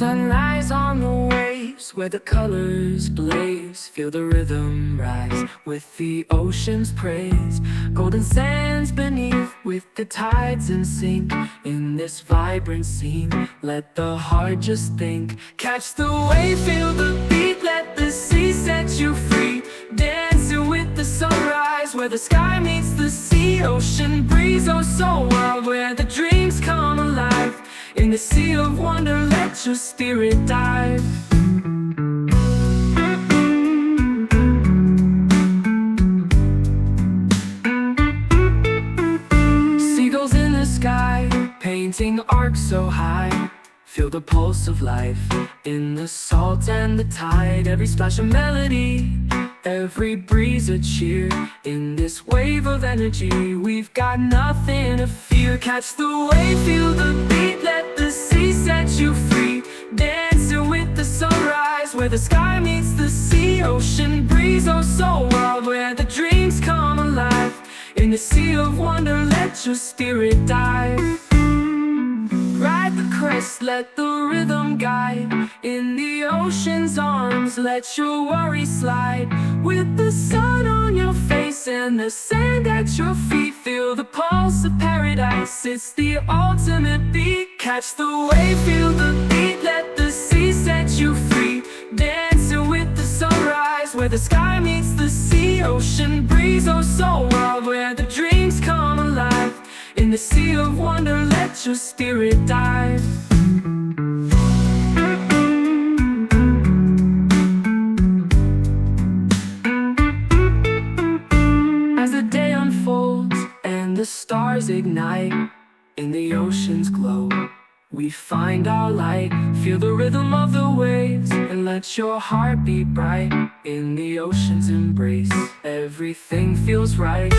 Sunrise on the waves where the colors blaze. Feel the rhythm rise with the ocean's praise. Golden sands beneath with the tides in sync. In this vibrant scene, let the heart just think. Catch the wave, feel the beat, let the sea set you free. Dancing with the sunrise where the sky meets the sea. Ocean breeze, oh so wild, where the dreams come alive. In the sea of wonder, let your spirit dive. Seagulls in the sky, painting arcs so high. Feel the pulse of life in the salt and the tide. Every splash a melody, every breeze a cheer. In this wave of energy, we've got nothing to fear. Catch the wave, feel the beat, let the sea set you free. Dancing with the sunrise where the sky meets the sea. Ocean breeze, oh so wild, where the dreams come alive. In the sea of wonder, let your spirit dive. Ride the crest, let the rhythm guide. In the ocean's arms, let your worries slide. With the sun on your face and the sand at your feet, feel the pulse of paradise, it's the ultimate beat. Catch the wave, feel the beat, let the sea set you free. Dancing with the sunrise where the sky meets the sea. Ocean breeze, oh so wild, where the dreams come alive. In the sea of wonder, let your spirit dive. As the day unfolds and the stars ignite, in the ocean's glow, we find our light. Feel the rhythm of the waves and let your heart be bright. In the ocean's embrace, everything feels right.